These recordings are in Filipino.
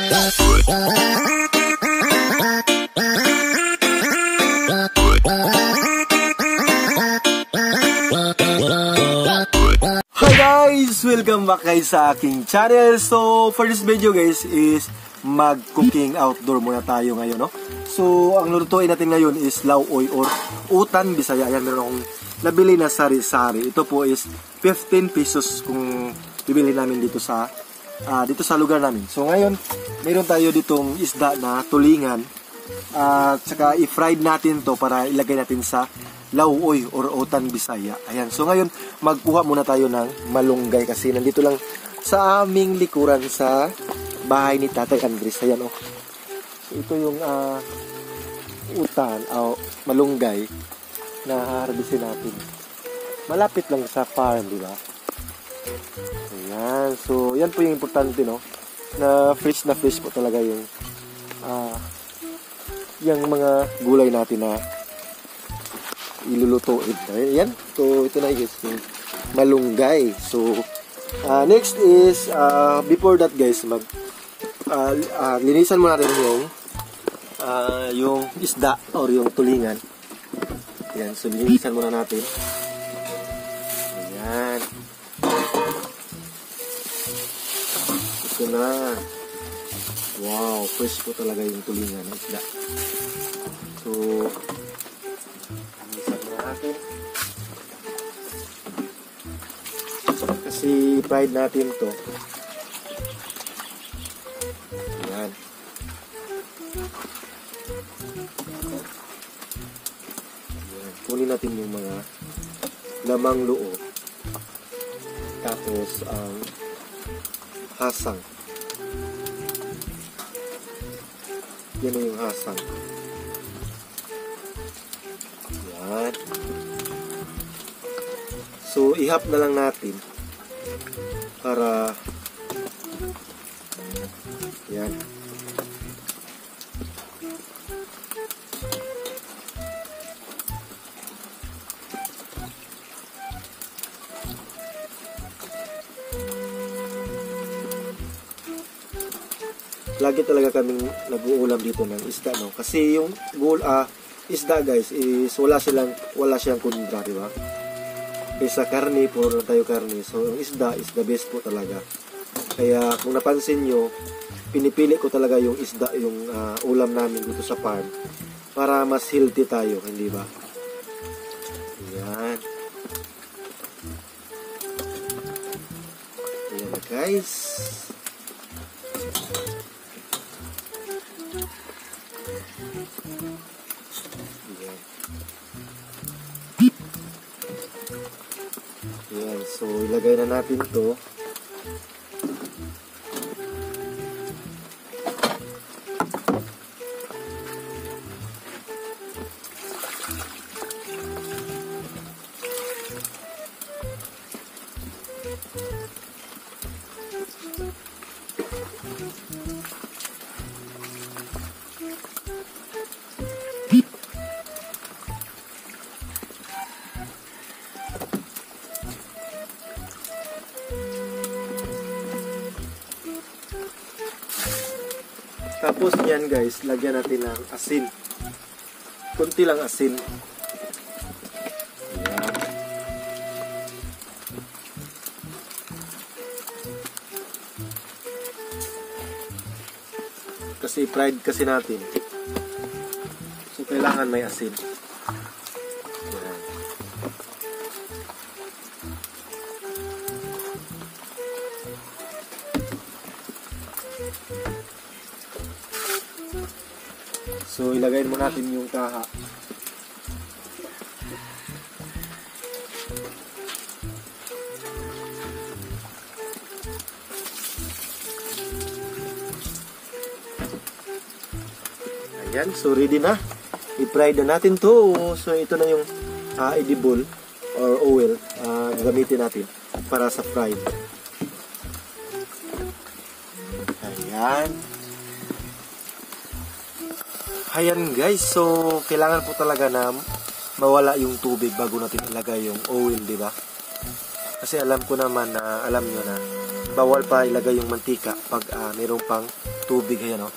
Hi guys! Welcome back guys sa aking channel. So, for this video guys is mag-cooking outdoor muna tayo ngayon, no? So, ang lulutuin natin ngayon is lauoy or utan Bisaya. Ayan, meron akong nabili na sari-sari. Ito po is 15 pesos kung bibili namin dito sa lugar namin. So, ngayon, meron tayo ditong isda na tulingan. At saka i-fried natin to para ilagay natin sa lauoy or utan Bisaya. Ayan. So ngayon, magkuha muna tayo ng malunggay kasi nandito lang sa aming likuran sa bahay ni Tatay Andres. Ayan, oh. So ito yung utan o malunggay na harbisin natin. Malapit lang sa farm, di ba? Ayan. So yan po yung importante, no? Na fresh po talaga yung mga gulay natin na ilulutuin. Ayan. So, ito na guys, yung malunggay. So, next is, before that guys, linisan mo natin yung isda or yung tulingan. Ayan. So, linisan muna natin. Ayan. Ito na. Wow, fresh po talaga yung tulingan ng isda. So, natin. Kasi fried natin to. Ayan. Ayan. Kunin natin yung mga lamang loob. Tapos ang hasang. Yan yung hasang. Ayan. So, ihap na lang natin para yan. Lagi talaga kaming nag-uulam dito ng isda, no? Kasi yung isda guys is wala siyang kundra, di ba? Kaysa karne, puro lang tayo karne. So, yung isda is the best po talaga. Kaya, kung napansin nyo, pinipili ko talaga yung isda, yung ulam namin dito sa farm. Para mas healthy tayo, hindi ba? Ayan. Ayan na guys. Ayan. Ayan, so ilagay na natin to. Tapos yan guys, lagyan natin ng asin. Kunti lang asin. Ayan. Kasi fried kasi natin. So kailangan may asin. Ayan. So, ilagay mo natin yung kaha. Ayan, so ready na. I-fry na natin to. So, ito na yung edible or oil gamitin natin para sa fried. Ayan. Ayan guys, so kailangan po talaga na mawala yung tubig bago natin ilagay yung oil, di ba? Kasi alam ko naman na, alam nyo na, bawal pa ilagay yung mantika pag mayroong pang tubig. Ayan, oh.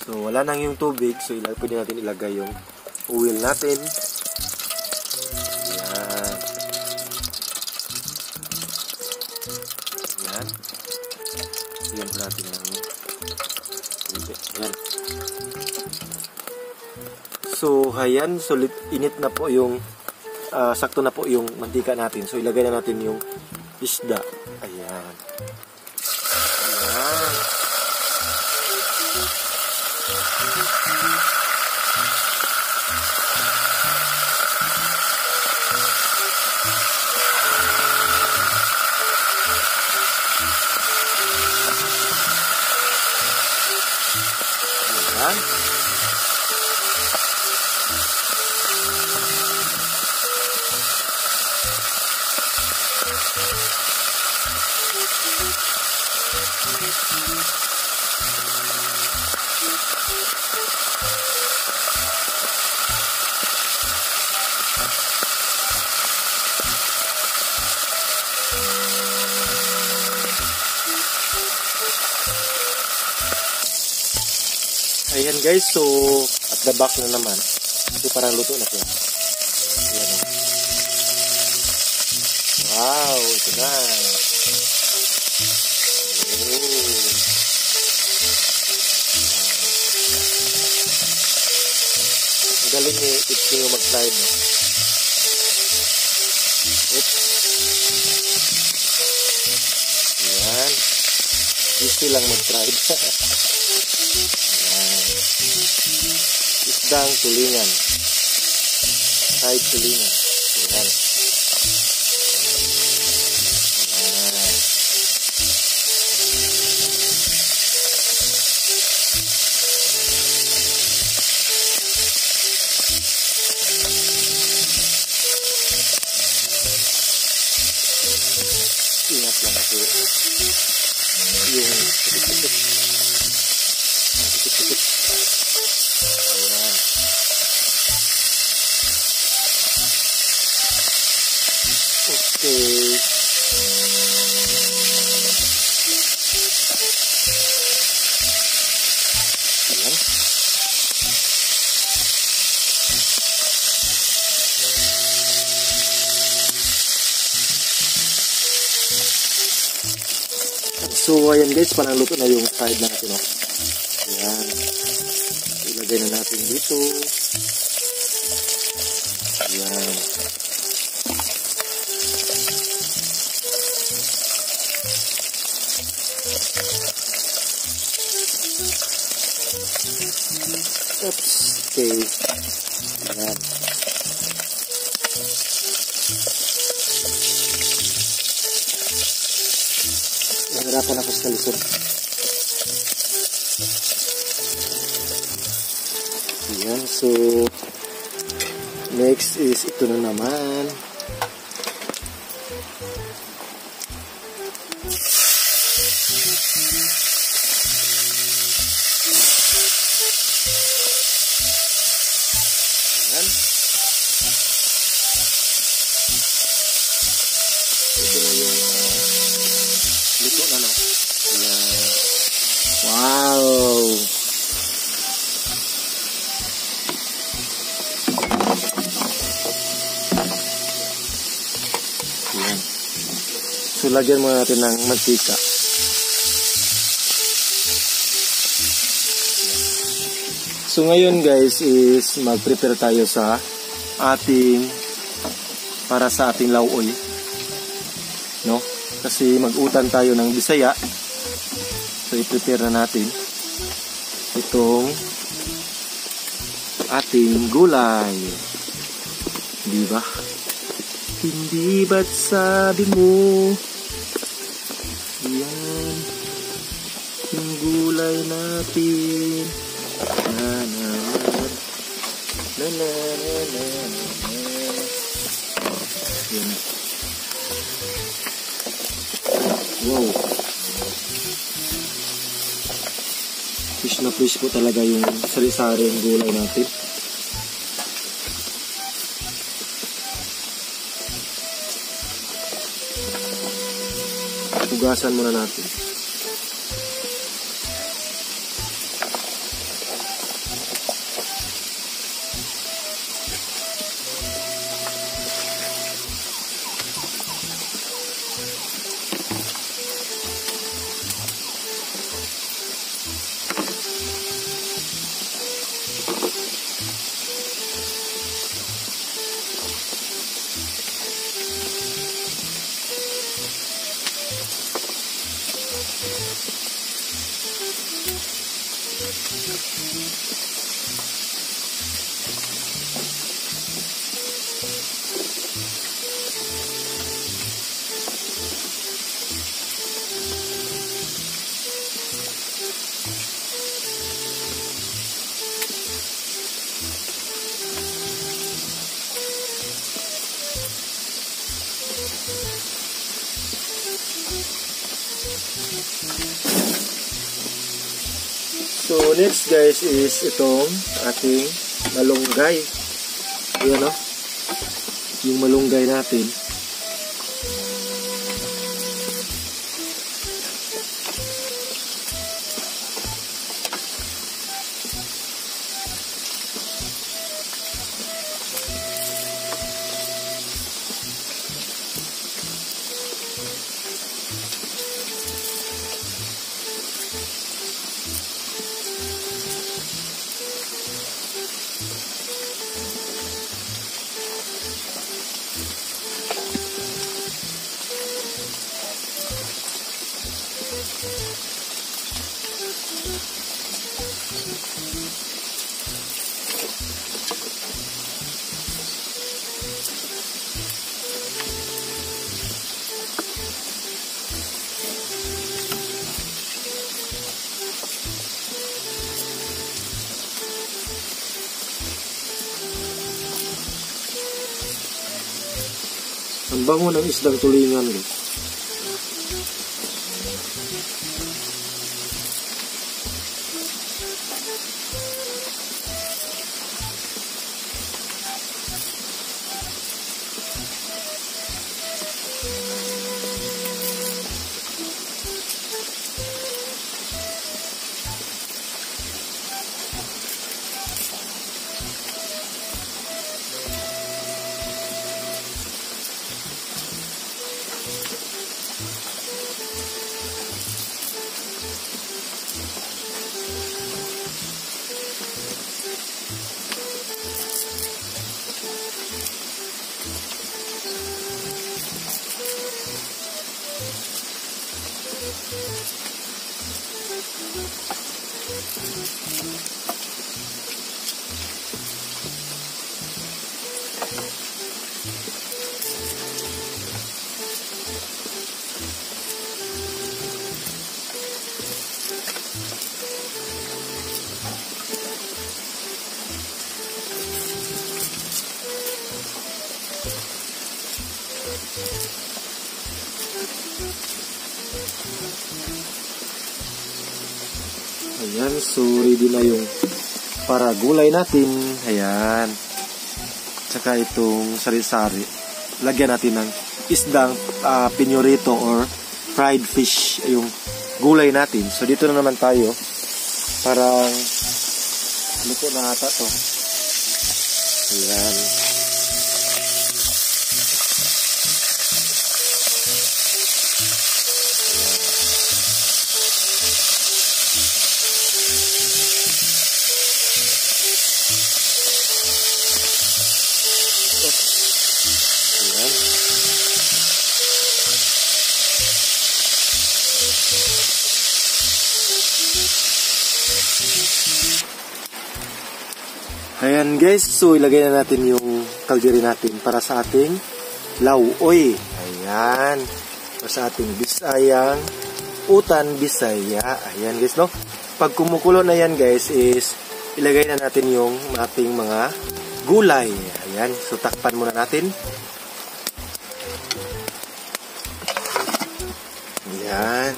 So, wala nang yung tubig. So, pwede natin ilagay yung oil natin. Ayan. Ayan. Ayan po natin ng tubig. Ayan. So, ayan. So, init na po yung sakto na po yung mantika natin. So, ilagay na natin yung isda. Ayan. Ayan. Ayan. Ayan guys, so at the back na naman. So parang luto na siya. Ayan, oh. Wow, ito na. Ang galing ni Ipsi yung mag-slide. No? Oops. Ayan. Easy lang mag-slide. Isdang tulingan. Side tulingan. Ayan. Ayan. Ingat lang kasi yung tikit-tikit. Tikit-tikit. Ayan. Okay. Ayan. So, ayan guys, parang luto na yung side natin, no? Ayan. Ilagay na natin dito. Ayan. Oops. Okay. Ayan. Nahirapan ako sa lisod. Ayan. So, next is ito na naman. Ayan. Ito na yung luto na, no? Ayan. Wow! Ayan. So, lagyan muna natin ng mantika. So, ngayon guys is mag-prepare tayo sa para sa ating lauoy. No? Kasi mag-utan tayo ng Bisaya. So, i-prepare na natin itong ating gulay. Diba? Hindi ba't sabi mo yan yung gulay natin na naman na na na na na. Yan. Wow, fish na fish po talaga yung sari-sari yung gulay natin. Hugasan muna natin. So next guys is itong ating malunggay. Ayan o. Yung malunggay natin. Ang bango ng isdang tulingan guys. Ayan, so ready na yung para gulay natin. Ayan. Tsaka itong sari-sari. Lagyan natin ng isdang pinyorito or fried fish yung gulay natin. So dito na naman tayo. Parang luto na ata to. Ayan. Ayan guys, so ilagay na natin yung kaldero natin para sa ating lauoy. Ayan. Para sa ating bisayang utan bisaya. Ayan guys, no? Pag kumukulo na yan guys is ilagay na natin yung ating mga gulay. Ayan. So takpan muna natin. Ayan.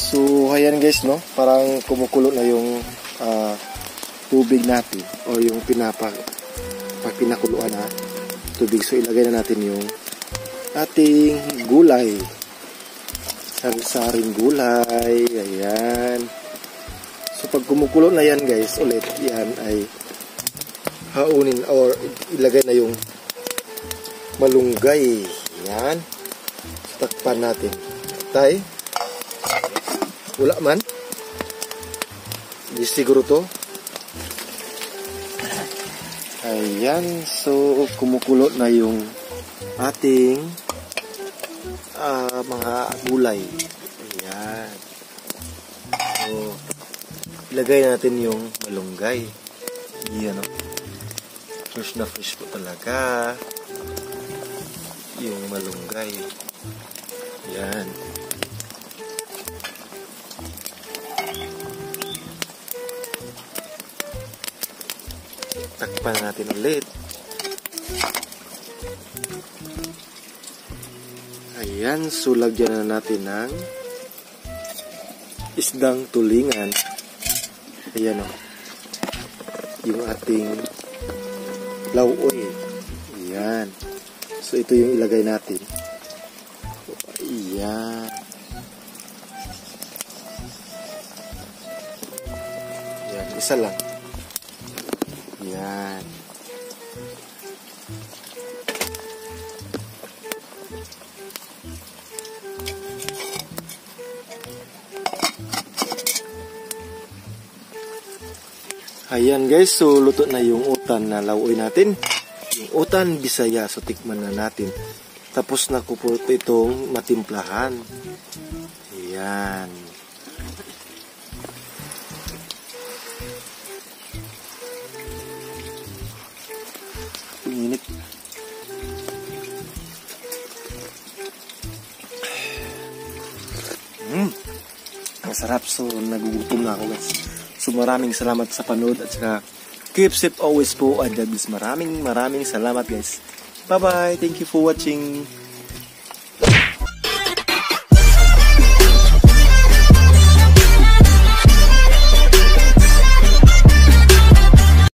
So, ayan guys, no? Parang kumukulo na yung tubig natin o yung pinakuluan na tubig. So, ilagay na natin yung ating gulay. Sari-saring gulay. Ayan. So, pag kumukulo na yan guys, ulit, yan ay haunin or ilagay na yung malunggay. Ayan. So, takpan natin. Tay. Wala man. Di siguro to. Ayan. So, kumukulo na yung ating mga gulay. Ayan. So, ilagay natin yung malunggay. Ayan, no? Fresh na fresh po talaga. Yung malunggay. Ayan. Takpan natin ulit. Ayan, so lagyan na natin ng isdang tulingan. Ayan o. Yung ating lauoy. Ayan. So ito yung ilagay natin. Ayan. Ayan, isa lang. Ayan. Ayan guys, so luto na yung utan na lauoy natin. Yung utan Bisaya, so tikman na natin. Tapos na ko po itong matimplahan. Ayan. Init. Ang sarap, so nagugutom na ako guys. So maraming salamat sa panood at saka keep safe always po. Maraming salamat guys. Bye bye. Thank you for watching.